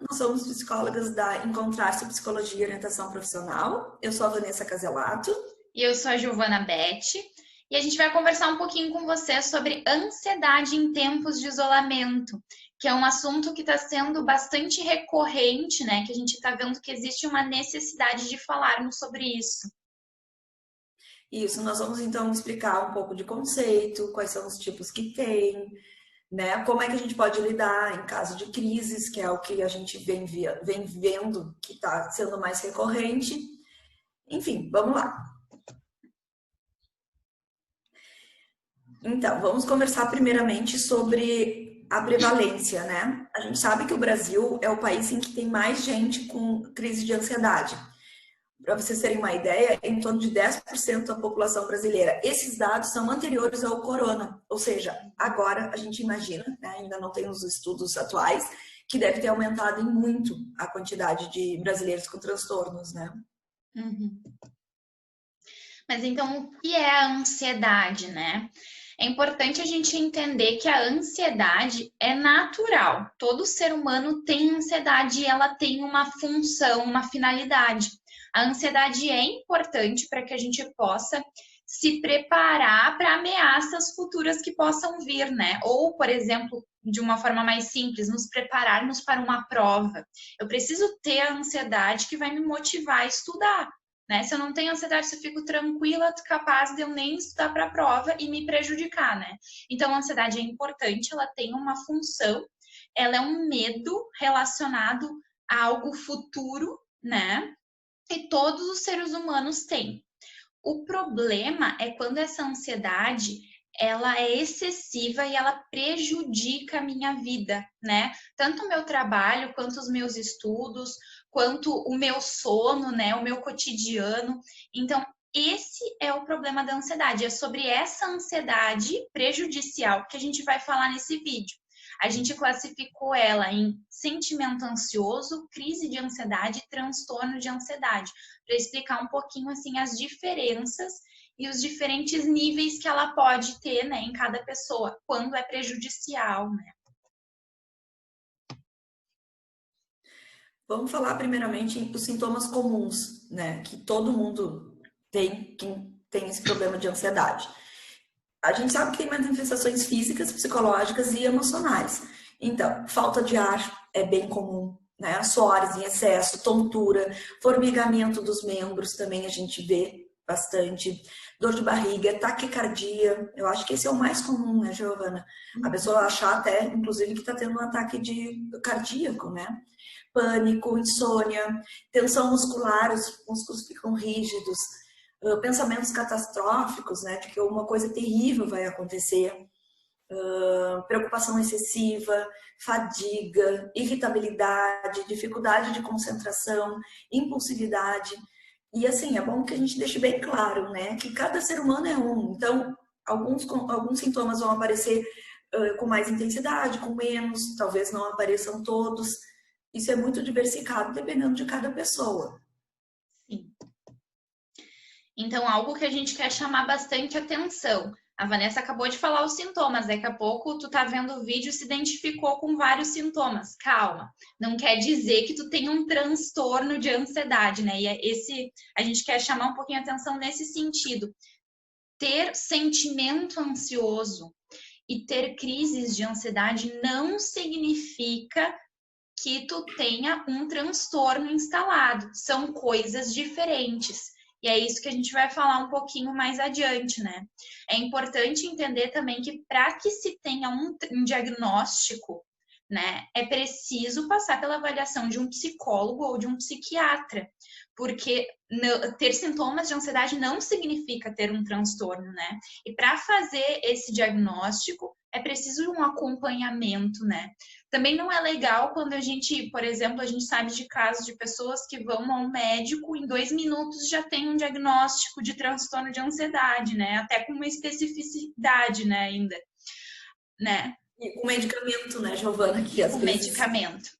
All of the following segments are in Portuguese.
nós somos psicólogas da Encontrar-se Psicologia e Orientação Profissional. Eu sou a Vanessa Caselato. E eu sou a Giovana Betti. E a gente vai conversar um pouquinho com você sobre ansiedade em tempos de isolamento, que é um assunto que está sendo bastante recorrente, né? Que a gente está vendo que existe uma necessidade de falarmos sobre isso. Isso, nós vamos então explicar um pouco de conceito, quais são os tipos que tem, né? Como é que a gente pode lidar em caso de crises, que é o que a gente vem vendo que está sendo mais recorrente. Enfim, vamos lá. Então, vamos conversar primeiramente sobre a prevalência, né? A gente sabe que o Brasil é o país em que tem mais gente com crise de ansiedade. Para vocês terem uma ideia, em torno de 10% da população brasileira. Esses dados são anteriores ao corona, ou seja, agora a gente imagina, né, ainda não tem os estudos atuais, que deve ter aumentado em muito a quantidade de brasileiros com transtornos, né? Uhum. Mas então, o que é a ansiedade, né? É importante a gente entender que a ansiedade é natural. Todo ser humano tem ansiedade e ela tem uma função, uma finalidade. A ansiedade é importante para que a gente possa se preparar para ameaças futuras que possam vir, né? Ou, por exemplo, de uma forma mais simples, nos prepararmos para uma prova. Eu preciso ter a ansiedade que vai me motivar a estudar. Né? Se eu não tenho ansiedade, se eu fico tranquila, capaz de eu nem estudar para a prova e me prejudicar, né? Então, a ansiedade é importante, ela tem uma função, ela é um medo relacionado a algo futuro, né? E todos os seres humanos têm. O problema é quando essa ansiedade ela é excessiva e ela prejudica a minha vida, né? Tanto o meu trabalho, quanto os meus estudos, quanto o meu sono, né? O meu cotidiano. Então, esse é o problema da ansiedade. É sobre essa ansiedade prejudicial que a gente vai falar nesse vídeo. A gente classificou ela em sentimento ansioso, crise de ansiedade e transtorno de ansiedade, para explicar um pouquinho assim as diferenças e os diferentes níveis que ela pode ter, né, em cada pessoa, quando é prejudicial, né? Vamos falar primeiramente dos sintomas comuns, né? Que todo mundo tem, quem tem esse problema de ansiedade. A gente sabe que tem manifestações físicas, psicológicas e emocionais. Então, falta de ar é bem comum, né? Suores em excesso, tontura, formigamento dos membros também a gente vê bastante, dor de barriga, taquicardia. Eu acho que esse é o mais comum, né, Giovana? A pessoa achar até, inclusive, que está tendo um ataque de cardíaco, né? Pânico, insônia, tensão muscular, os músculos ficam rígidos, pensamentos catastróficos, né, de que alguma coisa terrível vai acontecer, preocupação excessiva, fadiga, irritabilidade, dificuldade de concentração, impulsividade. E assim, é bom que a gente deixe bem claro, né, que cada ser humano é um. Então, alguns sintomas vão aparecer com mais intensidade, com menos, talvez não apareçam todos. Isso é muito diversificado dependendo de cada pessoa. Sim. Então, algo que a gente quer chamar bastante atenção. A Vanessa acabou de falar os sintomas, daqui a pouco tu tá vendo o vídeo e se identificou com vários sintomas. Calma, não quer dizer que tu tem um transtorno de ansiedade, né? E a gente quer chamar um pouquinho a atenção nesse sentido. Ter sentimento ansioso e ter crises de ansiedade não significa que tu tenha um transtorno instalado. São coisas diferentes. E é isso que a gente vai falar um pouquinho mais adiante, né? É importante entender também que para que se tenha um diagnóstico, né, é preciso passar pela avaliação de um psicólogo ou de um psiquiatra, porque ter sintomas de ansiedade não significa ter um transtorno, né? E para fazer esse diagnóstico, é preciso um acompanhamento, né? Também não é legal quando a gente, por exemplo, a gente sabe de casos de pessoas que vão ao médico em 2 minutos já tem um diagnóstico de transtorno de ansiedade, né? Até com uma especificidade, né, ainda, né? E o medicamento, né, Giovana, que às O vezes... medicamento.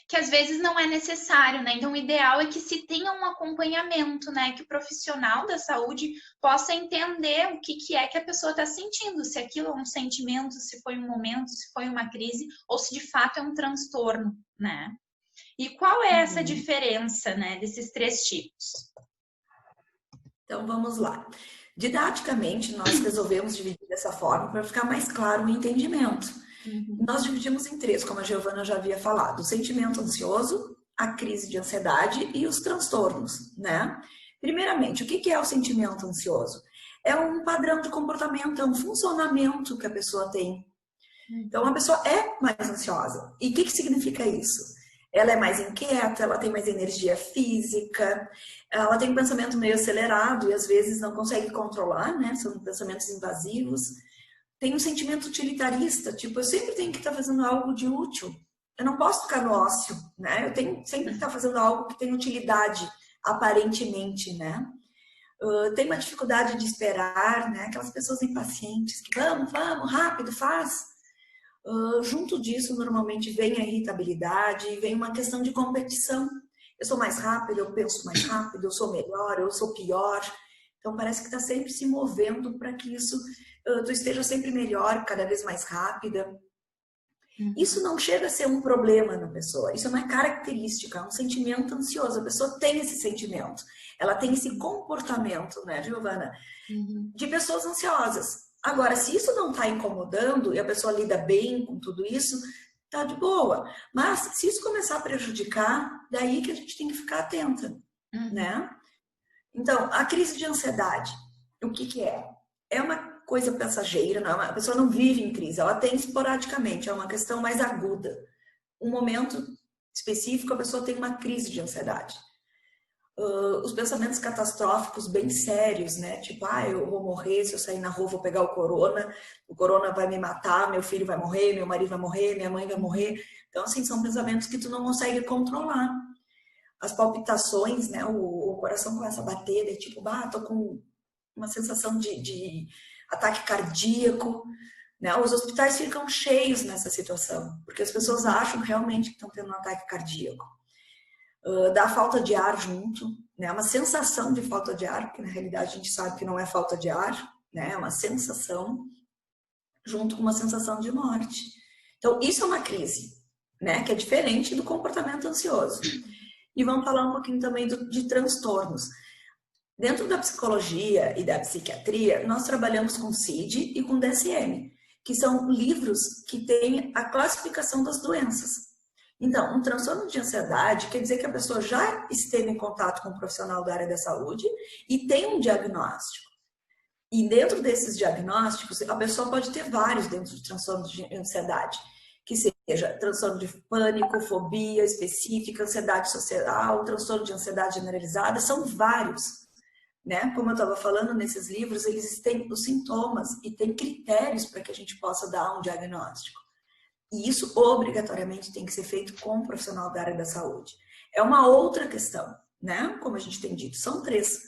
Que às vezes não é necessário, né? Então, o ideal é que se tenha um acompanhamento, né? Que o profissional da saúde possa entender o que é que a pessoa está sentindo, se aquilo é um sentimento, se foi um momento, se foi uma crise, ou se de fato é um transtorno, né? E qual é essa diferença, né, desses 3 tipos? Então, vamos lá. Didaticamente, nós resolvemos dividir dessa forma para ficar mais claro o entendimento. Nós dividimos em 3, como a Giovana já havia falado: o sentimento ansioso, a crise de ansiedade e os transtornos, né? Primeiramente, o que é o sentimento ansioso? É um padrão de comportamento, é um funcionamento que a pessoa tem. Então, a pessoa é mais ansiosa. E o que significa isso? Ela é mais inquieta, ela tem mais energia física, ela tem um pensamento meio acelerado e às vezes não consegue controlar, né? São pensamentos invasivos. Tem um sentimento utilitarista, tipo, eu sempre tenho que estar fazendo algo de útil. Eu não posso ficar no ócio, né? Eu tenho sempre que estar fazendo algo que tem utilidade, aparentemente, né? Tem uma dificuldade de esperar, né? Aquelas pessoas impacientes que vamos, rápido, faz. Junto disso, normalmente vem a irritabilidade, vem uma questão de competição. Eu sou mais rápido, eu penso mais rápido, eu sou melhor, eu sou pior. Então, parece que está sempre se movendo para que isso, tu esteja sempre melhor, cada vez mais rápida. Isso não chega a ser um problema na pessoa, isso é uma característica, é um sentimento ansioso. A pessoa tem esse sentimento, ela tem esse comportamento, né, Giovana, de pessoas ansiosas. Agora, se isso não está incomodando e a pessoa lida bem com tudo isso, tá de boa. Mas se isso começar a prejudicar, daí que a gente tem que ficar atenta, né? Então, a crise de ansiedade, o que é? É uma coisa passageira, não, a pessoa não vive em crise, ela tem esporadicamente, é uma questão mais aguda. Um momento específico, a pessoa tem uma crise de ansiedade. Os pensamentos catastróficos bem sérios, né? Tipo, eu vou morrer, se eu sair na rua vou pegar o corona vai me matar, meu filho vai morrer, meu marido vai morrer, minha mãe vai morrer. Então, assim, são pensamentos que tu não consegue controlar. As palpitações, né? O coração começa a bater, daí tipo, tô com uma sensação de ataque cardíaco, né? Os hospitais ficam cheios nessa situação, porque as pessoas acham realmente que estão tendo um ataque cardíaco. Dá falta de ar junto, né? Uma sensação de falta de ar, porque na realidade a gente sabe que não é falta de ar, né? É uma sensação junto com uma sensação de morte. Então, isso é uma crise, né? Que é diferente do comportamento ansioso. E vamos falar um pouquinho também de transtornos. Dentro da psicologia e da psiquiatria, nós trabalhamos com CID e com DSM, que são livros que têm a classificação das doenças. Então, um transtorno de ansiedade quer dizer que a pessoa já esteve em contato com um profissional da área da saúde e tem um diagnóstico. E dentro desses diagnósticos, a pessoa pode ter vários dentro de transtorno de ansiedade, que seja transtorno de pânico, fobia específica, ansiedade social, transtorno de ansiedade generalizada, são vários, né? Como eu estava falando, nesses livros, eles têm os sintomas e têm critérios para que a gente possa dar um diagnóstico. E isso, obrigatoriamente, tem que ser feito com um profissional da área da saúde. É uma outra questão, né? Como a gente tem dito, são 3.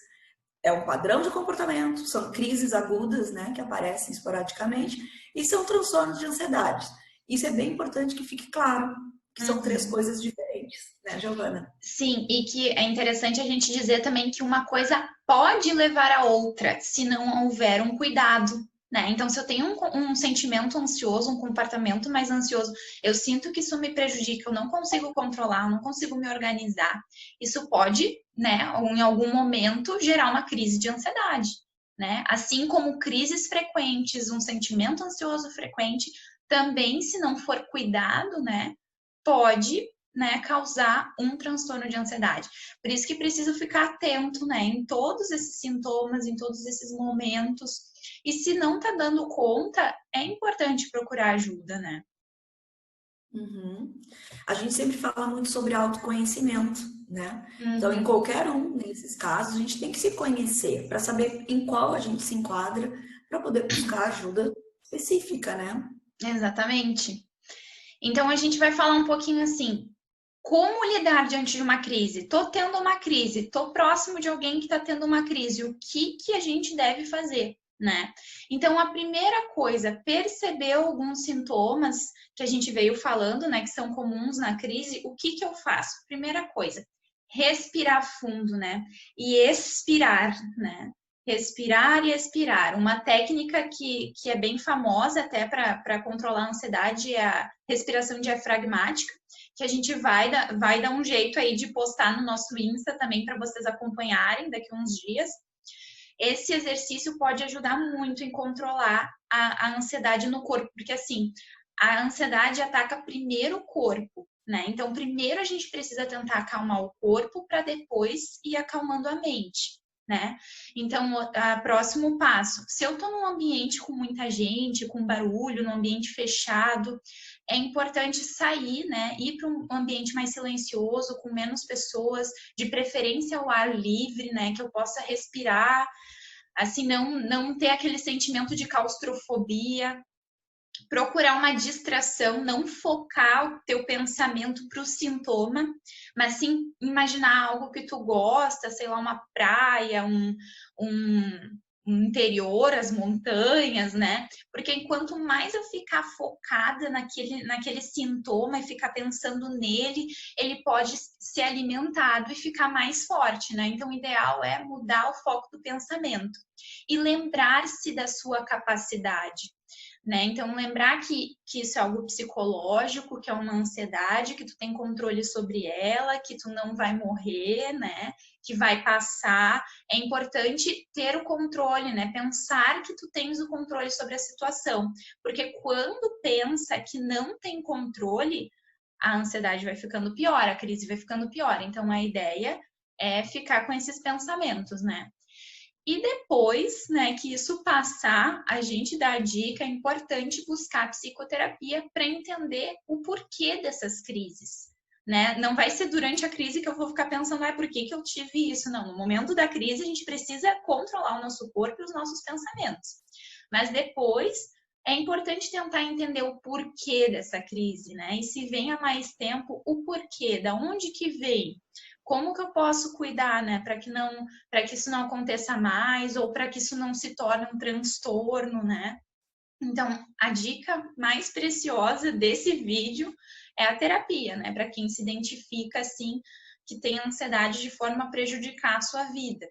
É um padrão de comportamento, são crises agudas, né? Que aparecem esporadicamente, e são transtornos de ansiedade. Isso é bem importante que fique claro, que são 3 coisas diferentes, né, Giovana? Sim, e que é interessante a gente dizer também que uma coisa pode levar a outra, se não houver um cuidado, né? Então, se eu tenho um sentimento ansioso, um comportamento mais ansioso, eu sinto que isso me prejudica, eu não consigo controlar, eu não consigo me organizar. Isso pode, né, em algum momento, gerar uma crise de ansiedade, né? Assim como crises frequentes, um sentimento ansioso frequente, também, se não for cuidado, né, pode, né, causar um transtorno de ansiedade. Por isso que precisa ficar atento, né, em todos esses sintomas, em todos esses momentos. E se não tá dando conta, é importante procurar ajuda, né? A gente sempre fala muito sobre autoconhecimento, né? Então, em qualquer um desses casos, a gente tem que se conhecer para saber em qual a gente se enquadra para poder buscar ajuda específica, né? Exatamente. Então, a gente vai falar um pouquinho assim, como lidar diante de uma crise? Tô tendo uma crise, tô próximo de alguém que tá tendo uma crise, o que a gente deve fazer, né? Então, a primeira coisa, perceber alguns sintomas que a gente veio falando, né, que são comuns na crise, o que eu faço? Primeira coisa, respirar fundo, né? E expirar, né? respirar e expirar. Uma técnica que é bem famosa até para controlar a ansiedade é a respiração diafragmática, que a gente vai dar um jeito aí de postar no nosso Insta também para vocês acompanharem daqui a uns dias. Esse exercício pode ajudar muito em controlar a ansiedade no corpo, porque assim, a ansiedade ataca primeiro o corpo, né? Então, primeiro a gente precisa tentar acalmar o corpo para depois ir acalmando a mente, né? Então, o próximo passo, se eu tô num ambiente com muita gente, com barulho, num ambiente fechado, é importante sair, né? Ir para um ambiente mais silencioso, com menos pessoas, de preferência ao ar livre, né? Que eu possa respirar, assim, não ter aquele sentimento de claustrofobia. Procurar uma distração, não focar o teu pensamento para o sintoma, mas sim imaginar algo que tu gosta, sei lá, uma praia, um interior, as montanhas, né? Porque enquanto mais eu ficar focada naquele sintoma e ficar pensando nele, ele pode ser alimentado e ficar mais forte, né? Então, o ideal é mudar o foco do pensamento e lembrar-se da sua capacidade. Né? Então, lembrar que isso é algo psicológico, que é uma ansiedade, que tu tem controle sobre ela, que tu não vai morrer, né? Que vai passar. É importante ter o controle, né? Pensar que tu tens o controle sobre a situação. Porque quando pensa que não tem controle, a ansiedade vai ficando pior, a crise vai ficando pior. Então, a ideia é ficar com esses pensamentos, né? E depois, né, que isso passar, a gente dá a dica, é importante buscar psicoterapia para entender o porquê dessas crises, né? Não vai ser durante a crise que eu vou ficar pensando, por que eu tive isso? Não, no momento da crise a gente precisa controlar o nosso corpo e os nossos pensamentos. Mas depois é importante tentar entender o porquê dessa crise, né? E se vem há mais tempo, o porquê, da onde que vem? Como que eu posso cuidar, né, para que isso não aconteça mais ou para que isso não se torne um transtorno, né? Então, a dica mais preciosa desse vídeo é a terapia, né, para quem se identifica assim que tem ansiedade de forma a prejudicar a sua vida.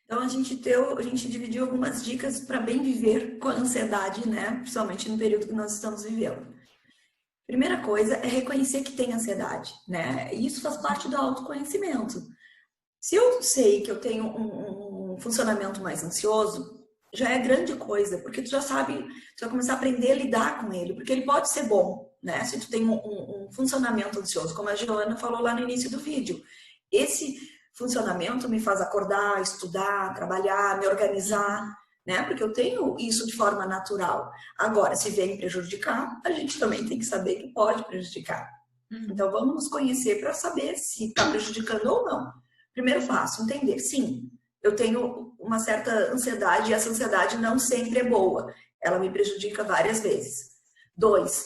Então, a gente dividiu algumas dicas para bem viver com a ansiedade, né? Principalmente no período que nós estamos vivendo. Primeira coisa é reconhecer que tem ansiedade, né? E isso faz parte do autoconhecimento. Se eu sei que eu tenho um funcionamento mais ansioso, já é grande coisa, porque tu já sabe, tu vai começar a aprender a lidar com ele, porque ele pode ser bom, né? Se tu tem um funcionamento ansioso, como a Joana falou lá no início do vídeo. Esse funcionamento me faz acordar, estudar, trabalhar, me organizar, né? Porque eu tenho isso de forma natural. Agora, se vem prejudicar, a gente também tem que saber que pode prejudicar. Então, vamos nos conhecer para saber se está prejudicando ou não. Primeiro passo, entender. Sim, eu tenho uma certa ansiedade e essa ansiedade não sempre é boa. Ela me prejudica várias vezes. 2,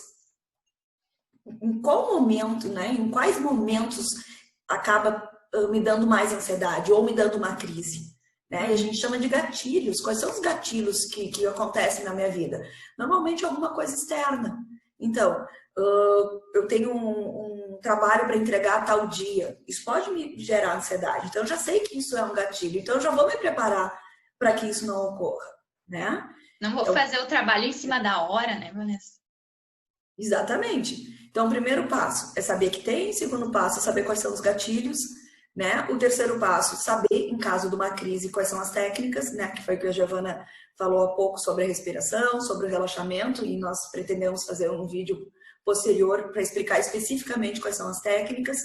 em qual momento, né? Em quais momentos acaba me dando mais ansiedade ou me dando uma crise? Né? E a gente chama de gatilhos. Quais são os gatilhos que acontecem na minha vida? Normalmente alguma coisa externa. Então, eu tenho um trabalho para entregar tal dia. Isso pode me gerar ansiedade. Então, eu já sei que isso é um gatilho. Então, eu já vou me preparar para que isso não ocorra. Né? Não vou fazer o trabalho em cima da hora, né, Vanessa? Exatamente. Então, o primeiro passo é saber que tem. Segundo passo é saber quais são os gatilhos. Né? O terceiro passo, saber, em caso de uma crise, quais são as técnicas, né? Que foi o que a Giovana falou há pouco sobre a respiração, sobre o relaxamento, e nós pretendemos fazer um vídeo posterior para explicar especificamente quais são as técnicas.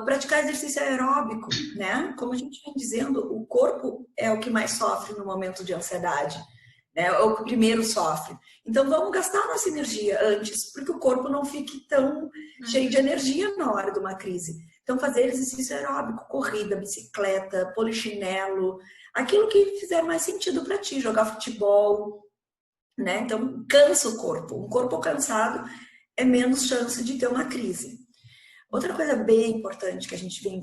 Praticar exercício aeróbico, né? Como a gente vem dizendo, o corpo é o que mais sofre no momento de ansiedade, né? É o que primeiro sofre. Então, vamos gastar nossa energia antes, porque o corpo não fique tão cheio de energia na hora de uma crise. Então, fazer exercício aeróbico, corrida, bicicleta, polichinelo, aquilo que fizer mais sentido para ti, jogar futebol, né? Então, cansa o corpo. Um corpo cansado é menos chance de ter uma crise. Outra coisa bem importante que a gente vem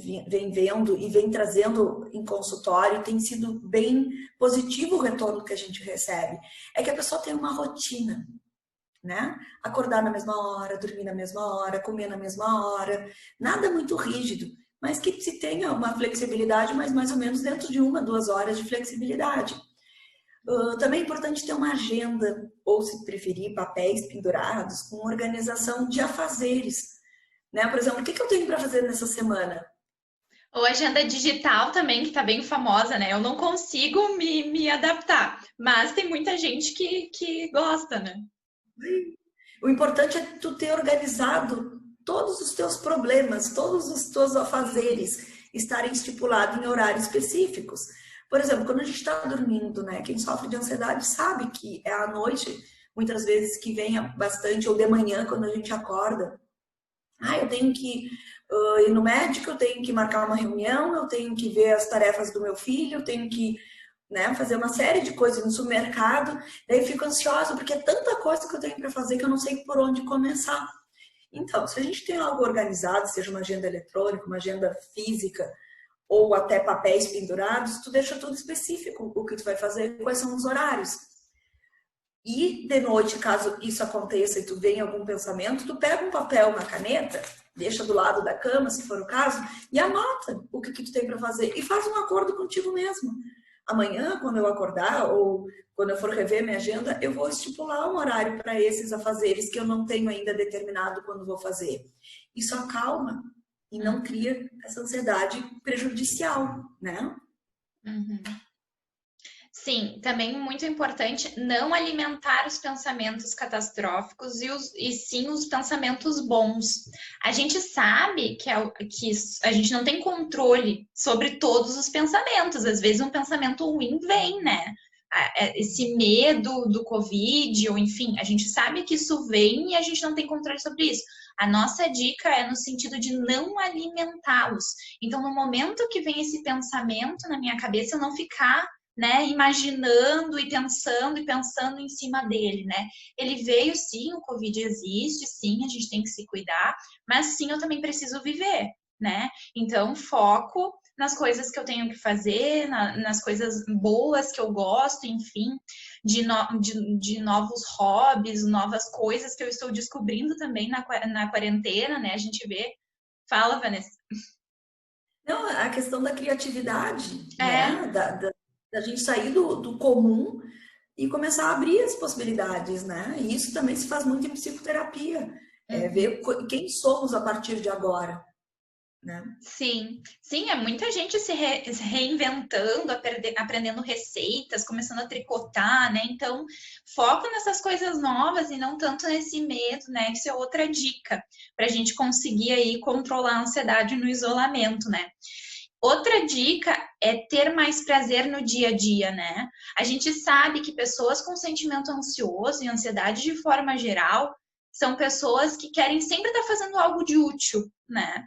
vendo e vem trazendo em consultório, e tem sido bem positivo o retorno que a gente recebe, é que a pessoa tem uma rotina. Né? Acordar na mesma hora, dormir na mesma hora, comer na mesma hora, nada muito rígido, mas que se tenha uma flexibilidade, mas mais ou menos dentro de 1, 2 horas de flexibilidade. Também é importante ter uma agenda, ou se preferir, papéis pendurados, com organização de afazeres, né? Por exemplo, o que eu tenho para fazer nessa semana? Ou agenda digital também, que está bem famosa, né? Eu não consigo me adaptar, mas tem muita gente que gosta, né? O importante é tu ter organizado todos os teus problemas, todos os teus afazeres estarem estipulados em horários específicos. Por exemplo, quando a gente está dormindo, né? Quem sofre de ansiedade sabe que é à noite, muitas vezes, que vem bastante, ou de manhã, quando a gente acorda. Eu tenho que ir no médico, eu tenho que marcar uma reunião, eu tenho que ver as tarefas do meu filho, eu tenho que, né, fazer uma série de coisas no supermercado. Daí eu fico ansiosa, porque é tanta coisa que eu tenho para fazer que eu não sei por onde começar. Então, se a gente tem algo organizado, seja uma agenda eletrônica, uma agenda física, ou até papéis pendurados, tu deixa tudo específico o que tu vai fazer, quais são os horários. E de noite, caso isso aconteça e tu venha algum pensamento, tu pega um papel, uma caneta, deixa do lado da cama, se for o caso, e anota o que tu tem para fazer e faz um acordo contigo mesmo. Amanhã, quando eu acordar ou quando eu for rever minha agenda, eu vou estipular um horário para esses afazeres que eu não tenho ainda determinado quando vou fazer. Isso acalma e não cria essa ansiedade prejudicial, né? Uhum. Sim, também muito importante não alimentar os pensamentos catastróficos e sim os pensamentos bons. A gente sabe que a gente não tem controle sobre todos os pensamentos. Às vezes um pensamento ruim vem, né? Esse medo do Covid, ou enfim, a gente sabe que isso vem e a gente não tem controle sobre isso. A nossa dica é no sentido de não alimentá-los. Então, no momento que vem esse pensamento na minha cabeça, eu não ficar, né, imaginando e pensando em cima dele, né? Ele veio, sim, o Covid existe, sim, a gente tem que se cuidar, mas sim, eu também preciso viver, né? Então, foco nas coisas que eu tenho que fazer, nas coisas boas que eu gosto, enfim, de novos hobbies, novas coisas que eu estou descobrindo também na quarentena, né? A gente vê. Fala, Vanessa. Não, a questão da criatividade, né? É. Da gente sair do comum e começar a abrir as possibilidades, né? E isso também se faz muito em psicoterapia. Ver quem somos a partir de agora, né? Sim, é muita gente se reinventando, aprendendo receitas, começando a tricotar, né? Então, foco nessas coisas novas e não tanto nesse medo, né? Isso é outra dica para a gente conseguir aí controlar a ansiedade no isolamento, né? Outra dica é ter mais prazer no dia a dia, né? A gente sabe que pessoas com sentimento ansioso e ansiedade de forma geral são pessoas que querem sempre estar fazendo algo de útil, né?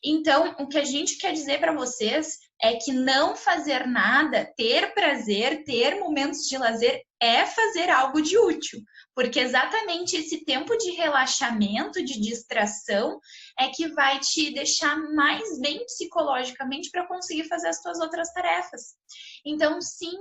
Então, o que a gente quer dizer para vocês é que não fazer nada, ter prazer, ter momentos de lazer é fazer algo de útil, porque exatamente esse tempo de relaxamento, de distração, é que vai te deixar mais bem psicologicamente para conseguir fazer as tuas outras tarefas. Então, sim,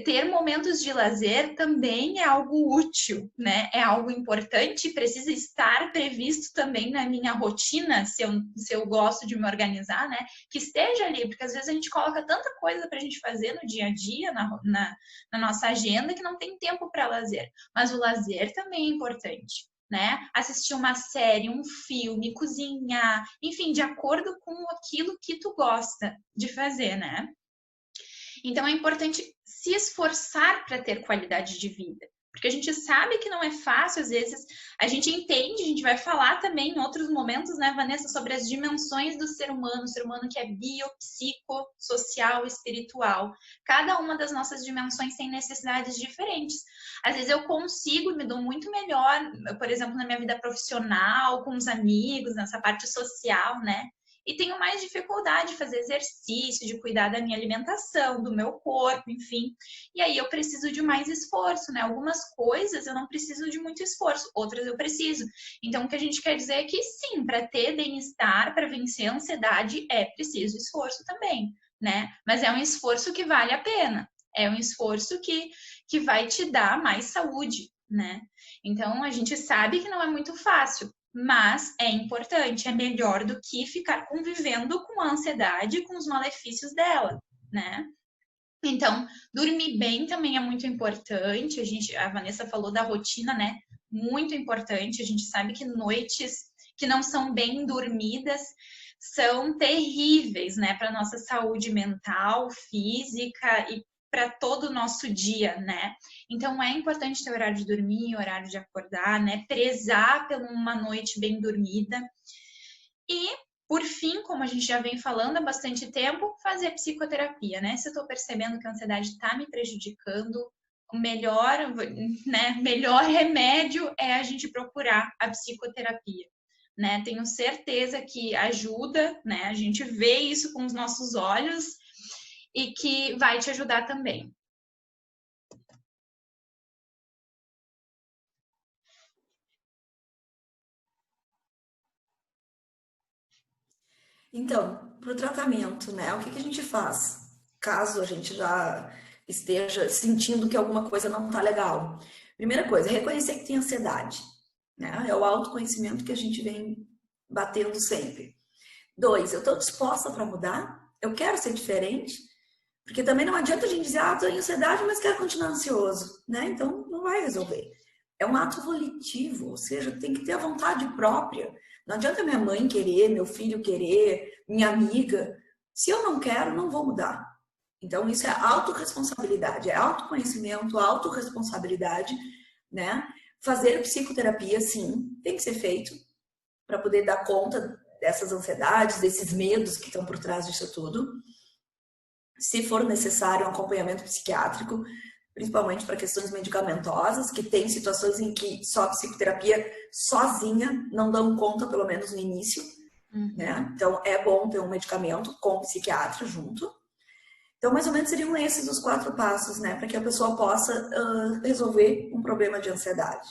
ter momentos de lazer também é algo útil, né? É algo importante, precisa estar previsto também na minha rotina, se eu gosto de me organizar, né? Que esteja ali, porque às vezes a gente coloca tanta coisa para a gente fazer no dia a dia, na nossa agenda, que não tem tempo para lazer. Mas o lazer também é importante. Né? Assistir uma série, um filme, cozinhar, enfim, de acordo com aquilo que tu gosta de fazer, né? Então é importante se esforçar para ter qualidade de vida. Porque a gente sabe que não é fácil, às vezes a gente entende, a gente vai falar também em outros momentos, né, Vanessa, sobre as dimensões do ser humano, o ser humano que é biopsicossocial, espiritual. Cada uma das nossas dimensões tem necessidades diferentes. Às vezes eu consigo e me dou muito melhor, por exemplo, na minha vida profissional, com os amigos, nessa parte social, né? E tenho mais dificuldade de fazer exercício, de cuidar da minha alimentação, do meu corpo, enfim. E aí eu preciso de mais esforço, né? Algumas coisas eu não preciso de muito esforço, outras eu preciso. Então, o que a gente quer dizer é que sim, para ter bem-estar, para vencer a ansiedade, é preciso esforço também, né? Mas é um esforço que vale a pena. É um esforço que vai te dar mais saúde, né? Então, a gente sabe que não é muito fácil, mas é importante, é melhor do que ficar convivendo com a ansiedade e com os malefícios dela, né? Então, dormir bem também é muito importante. A Vanessa falou da rotina, né? Muito importante. A gente sabe que noites que não são bem dormidas são terríveis, né, para nossa saúde mental, física e para todo o nosso dia, né? Então é importante ter horário de dormir, horário de acordar, né? Prezar por uma noite bem dormida. E, por fim, como a gente já vem falando há bastante tempo, fazer psicoterapia, né? Se eu estou percebendo que a ansiedade está me prejudicando, o melhor, né, melhor remédio é a gente procurar a psicoterapia, né? Tenho certeza que ajuda, né? A gente vê isso com os nossos olhos e que vai te ajudar também. Então, para o tratamento, né? O que que a gente faz? Caso a gente já esteja sentindo que alguma coisa não está legal. Primeira coisa, reconhecer que tem ansiedade, né? É o autoconhecimento que a gente vem batendo sempre. 2, eu estou disposta para mudar? Eu quero ser diferente? Porque também não adianta a gente dizer, ah, estou em ansiedade, mas quero continuar ansioso, né? Então não vai resolver. É um ato volitivo, ou seja, tem que ter a vontade própria. Não adianta minha mãe querer, meu filho querer, minha amiga. Se eu não quero, não vou mudar. Então isso é autorresponsabilidade, é autoconhecimento, autorresponsabilidade, né? Fazer psicoterapia, sim, tem que ser feito para poder dar conta dessas ansiedades, desses medos que estão por trás disso tudo. Se for necessário um acompanhamento psiquiátrico, principalmente para questões medicamentosas, que tem situações em que só a psicoterapia sozinha não dão conta, pelo menos no início, né? Então é bom ter um medicamento com psiquiatra junto. Então, mais ou menos seriam esses os 4 passos, né, para que a pessoa possa resolver um problema de ansiedade.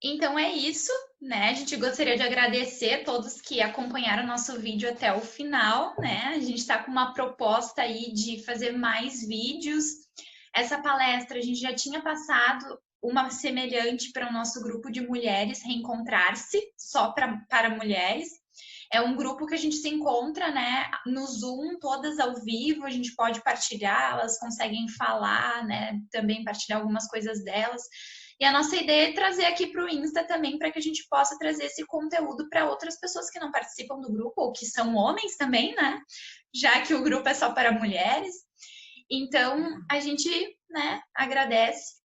Então é isso, né? A gente gostaria de agradecer a todos que acompanharam o nosso vídeo até o final, né? A gente está com uma proposta aí de fazer mais vídeos. Essa palestra a gente já tinha passado uma semelhante para o nosso grupo de mulheres Reencontrar-se, só para mulheres. É um grupo que a gente se encontra, né, no Zoom, todas ao vivo, a gente pode partilhar, elas conseguem falar, né, também partilhar algumas coisas delas. E a nossa ideia é trazer aqui para o Insta também, para que a gente possa trazer esse conteúdo para outras pessoas que não participam do grupo, ou que são homens também, né, já que o grupo é só para mulheres. Então, a gente, né, agradece